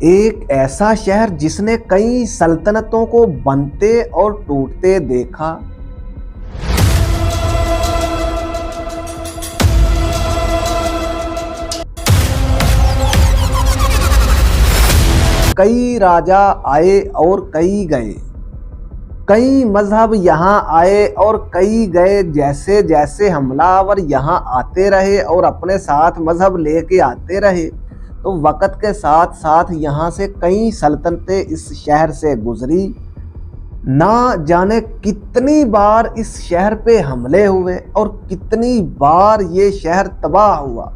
एक ऐसा शहर जिसने कई सल्तनतों को बनते और टूटते देखा, कई राजा आए और कई गए, कई मजहब यहाँ आए और कई गए। जैसे जैसे हमलावर यहाँ आते रहे और अपने साथ मजहब लेके आते रहे, तो वक़्त के साथ साथ यहाँ से कई सल्तनतें इस शहर से गुजरी। ना जाने कितनी बार इस शहर पे हमले हुए और कितनी बार ये शहर तबाह हुआ,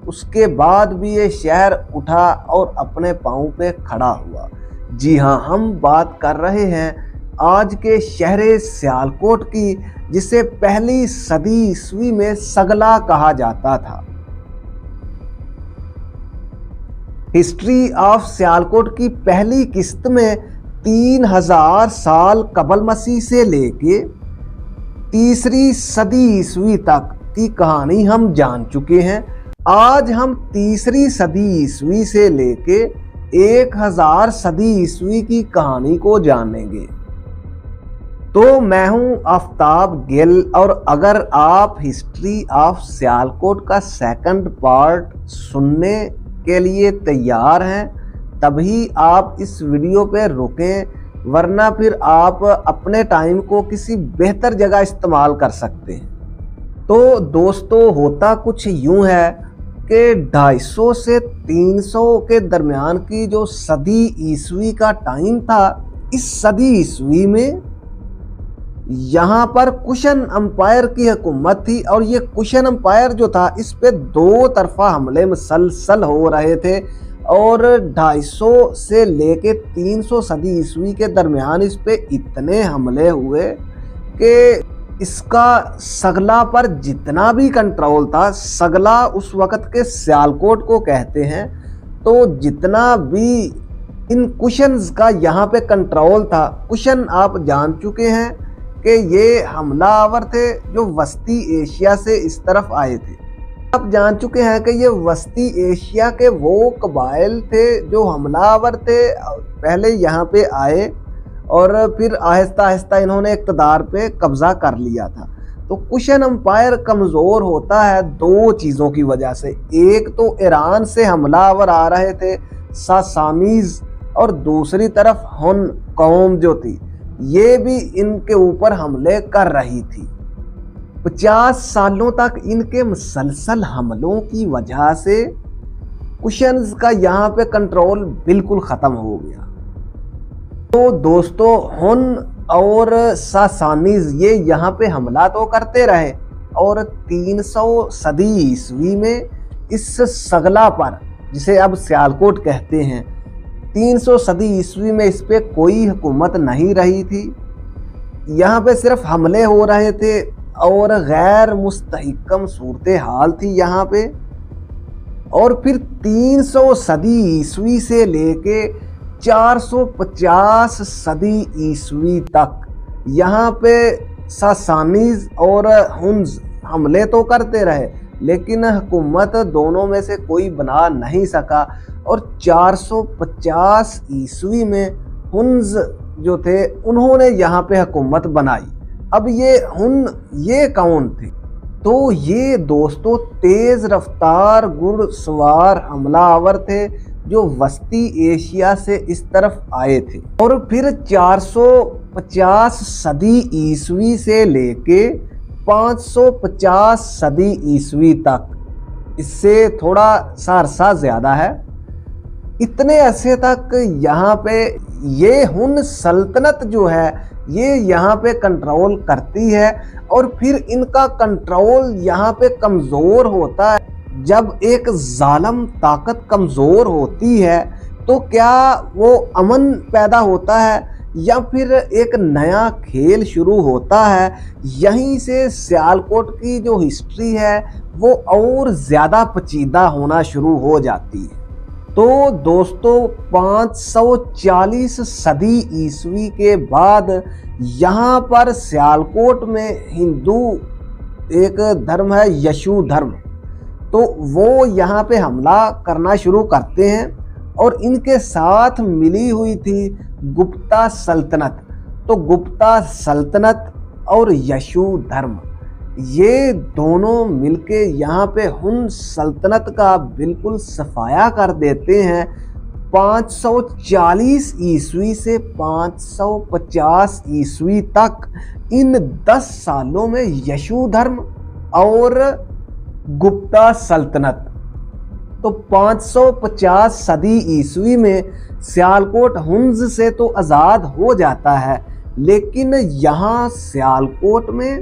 उसके बाद भी ये शहर उठा और अपने पाँव पे खड़ा हुआ। जी हाँ, हम बात कर रहे हैं आज के शहर सियालकोट की, जिसे पहली सदी ईस्वी में सगला कहा जाता था। हिस्ट्री ऑफ सियालकोट की पहली किस्त में 3000 साल कबल मसीह से लेके तीसरी सदी ईस्वी तक की कहानी हम जान चुके हैं। आज हम तीसरी सदी ईस्वी से लेके 1000 सदी ईस्वी की कहानी को जानेंगे। तो मैं हूं आफ्ताब गिल, और अगर आप हिस्ट्री ऑफ सियालकोट का सेकंड पार्ट सुनने के लिए तैयार हैं, तभी आप इस वीडियो पे रुकें, वरना फिर आप अपने टाइम को किसी बेहतर जगह इस्तेमाल कर सकते हैं। तो दोस्तों, होता कुछ यूं है कि 250 से 300 के दरमियान की जो सदी ईस्वी का टाइम था, इस सदी ईस्वी में यहाँ पर कुशन अंपायर की हुकूमत थी, और ये कुशन अंपायर जो था, इस पे दो तरफा हमले मुसलसल हो रहे थे। और 250 से लेके 300 सदी ईस्वी के दरमियान इस पे इतने हमले हुए कि इसका सगला पर जितना भी कंट्रोल था, सगला उस वक़्त के सियालकोट को कहते हैं, तो जितना भी इन कुशन्स का यहाँ पे कंट्रोल था। कुशन आप जान चुके हैं कि ये हमलावर थे जो वस्ती एशिया से इस तरफ आए थे। आप जान चुके हैं कि ये वस्ती एशिया के वो कबाइल थे जो हमलावर थे, पहले यहाँ पे आए और फिर आहिस्ता आहिस्ता इन्होंने इक़्तिदार पे कब्ज़ा कर लिया था। तो कुशन अंपायर कमज़ोर होता है दो चीज़ों की वजह से। एक तो ईरान से हमलावर आ रहे थे सासानीज़, और दूसरी तरफ हुन कौम जो थी, ये भी इनके ऊपर हमले कर रही थी। 50 सालों तक इनके मुसलसल हमलों की वजह से कुशन्स का यहाँ पे कंट्रोल बिल्कुल ख़त्म हो गया। तो दोस्तों, हुन और सासानीज ये यहाँ पे हमला तो करते रहे, और 300 सदी ईस्वी में इस सगला पर, जिसे अब सियालकोट कहते हैं, 300 सदी ईस्वी में इस पे कोई हुकूमत नहीं रही थी। यहाँ पे सिर्फ हमले हो रहे थे और गैर मुस्तहिकम सूरत हाल थी यहाँ पे। और फिर 300 सदी ईस्वी से लेके 450 सदी ईस्वी तक यहाँ पे सासानीज और हुन्स हमले तो करते रहे, लेकिन हुकूमत दोनों में से कोई बना नहीं सका। और 450 ईस्वी में हुन्स जो थे, उन्होंने यहाँ पे हुकूमत बनाई। अब ये हुन ये कौन थे? तो ये दोस्तों तेज़ रफ्तार घुड़सवार हमलावर थे जो वस्ती एशिया से इस तरफ आए थे। और फिर 450 सदी ईस्वी से लेके 550 सदी ईस्वी तक, इससे थोड़ा सा अरसा ज़्यादा है, इतने अरसे तक यहाँ पे ये हुन सल्तनत जो है ये यहाँ पे कंट्रोल करती है। और फिर इनका कंट्रोल यहाँ पे कमज़ोर होता है। जब एक जालिम ताकत कमज़ोर होती है तो क्या वो अमन पैदा होता है या फिर एक नया खेल शुरू होता है? यहीं से सियालकोट की जो हिस्ट्री है वो और ज़्यादा पेचीदा होना शुरू हो जाती है। तो दोस्तों 540 सदी ईस्वी के बाद यहाँ पर सियालकोट में हिंदू एक धर्म है यशु धर्म, तो वो यहाँ पे हमला करना शुरू करते हैं اور ان کے ساتھ ملی ہوئی تھی گپتا سلطنت۔ تو گپتا سلطنت اور یشو دھرم یہ دونوں مل کے یہاں پہ ہنز سلطنت کا بالکل صفایا کر دیتے ہیں۔ 540 عیسوی سے 550 عیسوی تک ان 10 سالوں میں یشو دھرم اور گپتا سلطنت، تو 550 صدی عیسوی میں سیالکوٹ ہنز سے تو آزاد ہو جاتا ہے، لیکن یہاں سیالکوٹ میں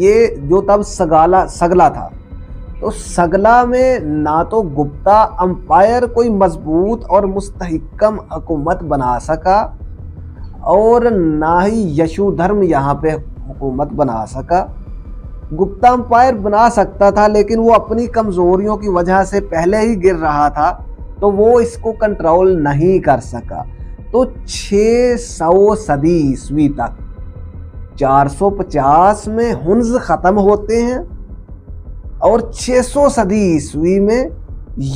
یہ جو تب سگلا تھا، تو سگلا میں نہ تو گپتا امپائر کوئی مضبوط اور مستحکم حکومت بنا سکا اور نہ ہی یشو دھرم یہاں پہ حکومت بنا سکا۔ گپتا امپائر بنا سکتا تھا لیکن وہ اپنی کمزوریوں کی وجہ سے پہلے ہی گر رہا تھا، تو وہ اس کو کنٹرول نہیں کر سکا۔ تو 600 صدی عیسوی تک 450 میں ہنز ختم ہوتے ہیں اور 600 صدی عیسوی میں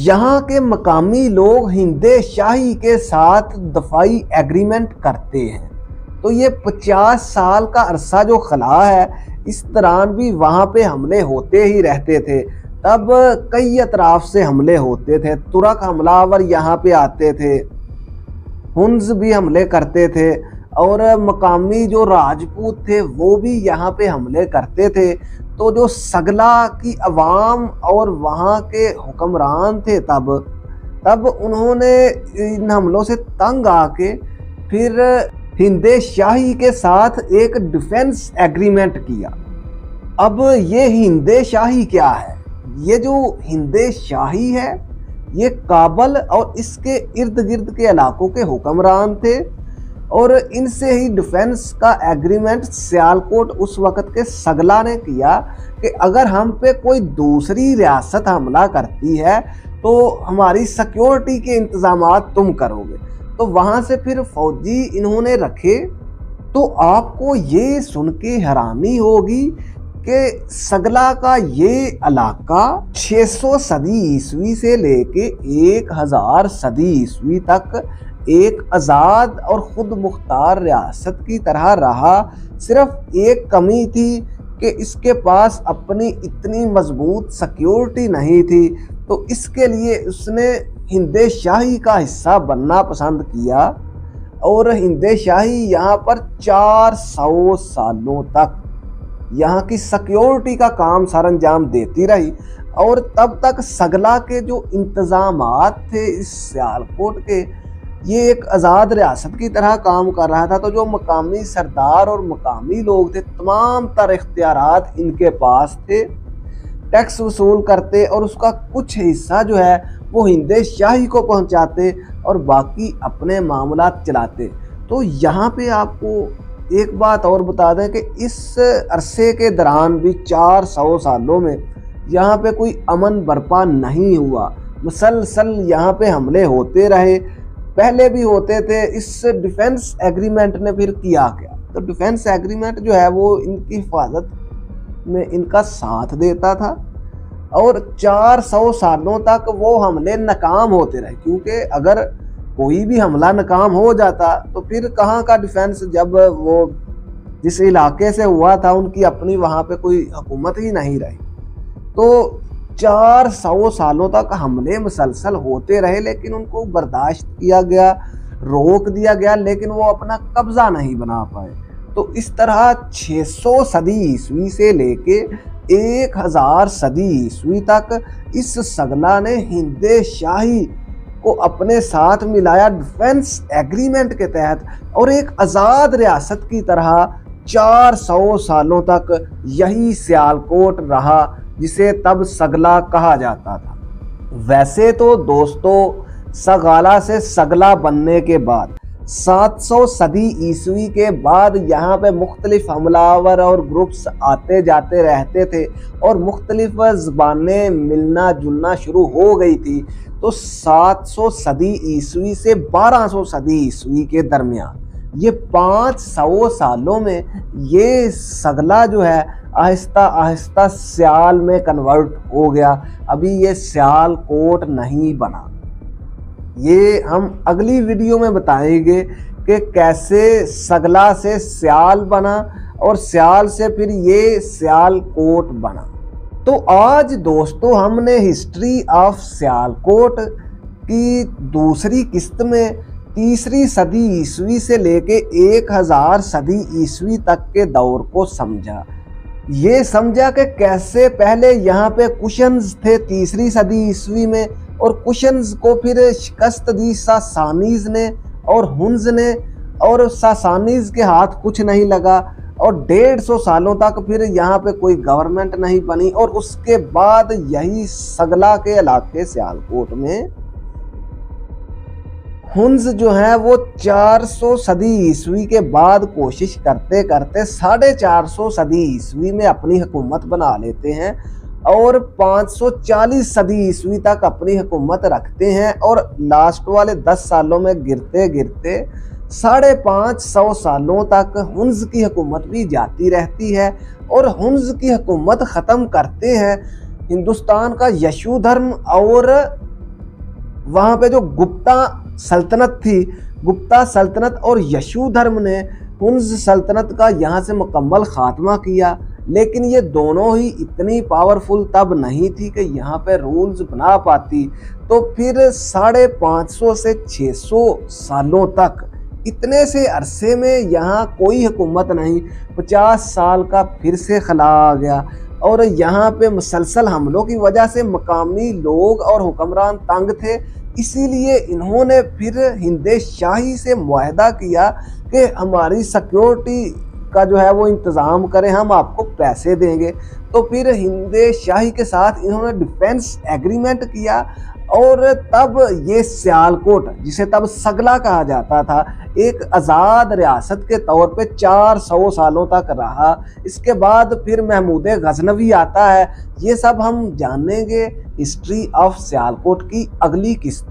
یہاں کے مقامی لوگ ہندے شاہی کے ساتھ دفاعی ایگریمنٹ کرتے ہیں۔ تو یہ 50 سال کا عرصہ جو خلا ہے، اس دوران بھی وہاں پہ حملے ہوتے ہی رہتے تھے۔ تب کئی اطراف سے حملے ہوتے تھے، ترک حملہ آور یہاں پہ آتے تھے، ہنز بھی حملے کرتے تھے، اور مقامی جو راجپوت تھے وہ بھی یہاں پہ حملے کرتے تھے۔ تو جو سگلا کی عوام اور وہاں کے حکمران تھے تب انہوں نے ان حملوں سے تنگ آ کے پھر ہندے شاہی کے ساتھ ایک ڈیفنس ایگریمنٹ کیا۔ اب یہ ہندے شاہی کیا ہے؟ یہ جو ہندے شاہی ہے یہ کابل اور اس کے ارد گرد کے علاقوں کے حکمران تھے، اور ان سے ہی ڈیفنس کا ایگریمنٹ سیالکوٹ اس وقت کے سگلا نے کیا کہ اگر ہم پہ کوئی دوسری ریاست حملہ کرتی ہے تو ہماری سیکیورٹی کے انتظامات تم کرو گے۔ تو وہاں سے پھر فوجی انہوں نے رکھے۔ تو آپ کو یہ سن کے حیرانی ہوگی کہ سگلا کا یہ علاقہ 600 صدی عیسوی سے لے کے 1000 صدی عیسوی تک ایک آزاد اور خود مختار ریاست کی طرح رہا۔ صرف ایک کمی تھی کہ اس کے پاس اپنی اتنی مضبوط سیکیورٹی نہیں تھی، تو اس کے لیے اس نے ہندے شاہی کا حصہ بننا پسند کیا، اور ہندے شاہی یہاں پر 400 سالوں تک یہاں کی سیکیورٹی کا کام سر انجام دیتی رہی۔ اور تب تک سگلا کے جو انتظامات تھے اس سیالکوٹ کے، یہ ایک آزاد ریاست کی طرح کام کر رہا تھا۔ تو جو مقامی سردار اور مقامی لوگ تھے، تمام تر اختیارات ان کے پاس تھے، ٹیکس وصول کرتے اور اس کا کچھ حصہ جو ہے وہ ہندے شاہی کو پہنچاتے اور باقی اپنے معاملات چلاتے۔ تو یہاں پہ آپ کو ایک بات اور بتا دیں کہ اس عرصے کے دوران بھی 400 سالوں میں یہاں پہ کوئی امن برپا نہیں ہوا، مسلسل یہاں پہ حملے ہوتے رہے، پہلے بھی ہوتے تھے۔ اس ڈیفنس ایگریمنٹ نے پھر کیا کیا؟ تو ڈیفنس ایگریمنٹ جو ہے وہ ان کی حفاظت میں ان کا ساتھ دیتا تھا، اور 400 سالوں تک وہ حملے ناکام ہوتے رہے، کیونکہ اگر کوئی بھی حملہ ناکام ہو جاتا تو پھر کہاں کا ڈیفنس، جب وہ جس علاقے سے ہوا تھا ان کی اپنی وہاں پہ کوئی حکومت ہی نہیں رہی۔ تو 400 سالوں تک حملے مسلسل ہوتے رہے، لیکن ان کو برداشت کیا گیا، روک دیا گیا، لیکن وہ اپنا قبضہ نہیں بنا پائے۔ تو اس طرح 600 صدی عیسوی سے لے کے 1000 صدی عیسوی تک اس سگلا نے ہندے شاہی کو اپنے ساتھ ملایا ڈیفنس ایگریمنٹ کے تحت، اور ایک آزاد ریاست کی طرح 400 سالوں تک یہی سیالکوٹ رہا، جسے تب سگلا کہا جاتا تھا۔ ویسے تو دوستو، سگالا سے سگلا بننے کے بعد 700 صدی عیسوی کے بعد یہاں پہ مختلف حملہ آور اور گروپس آتے جاتے رہتے تھے، اور مختلف زبانیں ملنا جلنا شروع ہو گئی تھی۔ تو 700 صدی عیسوی سے 1200 صدی عیسوی کے درمیان یہ 500 سالوں میں یہ سگلا جو ہے آہستہ آہستہ سیال میں کنورٹ ہو گیا۔ ابھی یہ سیالکوٹ نہیں بنا، ये हम अगली वीडियो में बताएंगे कि कैसे सगला से स्याल बना और स्याल से फिर ये सियालकोट बना। तो आज दोस्तों हमने हिस्ट्री ऑफ सियालकोट की दूसरी किस्त में तीसरी सदी ईस्वी से लेके 1000 सदी ईस्वी तक के दौर को समझा। ये समझा कि कैसे पहले यहाँ पे कुशन्स थे तीसरी सदी ईस्वी में, और कुशन्स को फिर शिकस्त दी सासानीज ने और हुन्स ने, और सासानीज के हाथ कुछ नहीं लगा और 150 सालों तक फिर यहाँ पे कोई गवर्नमेंट नहीं बनी। और उसके बाद यही सगला के इलाके सियालकोट में हुन्स जो है वो 400 सदी ईस्वी के बाद कोशिश करते करते 450 सदी ईस्वी में अपनी हुकूमत बना लेते हैं और 540 सदी ईस्वी तक अपनी हुकूमत रखते हैं। और लास्ट वाले 10 सालों में गिरते गिरते 550 सालों तक हुन्स की हुकूमत भी जाती रहती है। और हुन्स की हुकूमत ख़त्म करते हैं हिंदुस्तान का यशु धर्म, और वहाँ पे जो गुप्ता सल्तनत थी, गुप्ता सल्तनत और यशु धर्म ने हुन्स सल्तनत का यहाँ से मुकम्मल खात्मा किया। लेकिन ये दोनों ही इतनी पावरफुल तब नहीं थी कि यहाँ पे रूल्स बना पाती। तो फिर 550 से 600 सालों तक इतने से अरसे में यहाँ कोई हुकूमत नहीं। 50 साल का फिर से खला आ गया और यहाँ पे मुसलसल हमलों की वजह से मकामी लोग और हुक्मरान तंग थे। इसीलिए इन्होंने फिर हिंदे शाही से मुआहदा किया कि हमारी सिक्योरिटी का जो है वो इंतज़ाम करें, हम आपको पैसे देंगे। तो फिर हिंदे शाही के साथ इन्होंने डिफेंस एग्रीमेंट किया और तब ये सियालकोट, जिसे तब सगला कहा जाता था, एक आज़ाद रियासत के तौर पे 400 सालों तक रहा। इसके बाद फिर महमूद गजनवी आता है। ये सब हम जानेंगे हिस्ट्री ऑफ सियालकोट की अगली किस्त।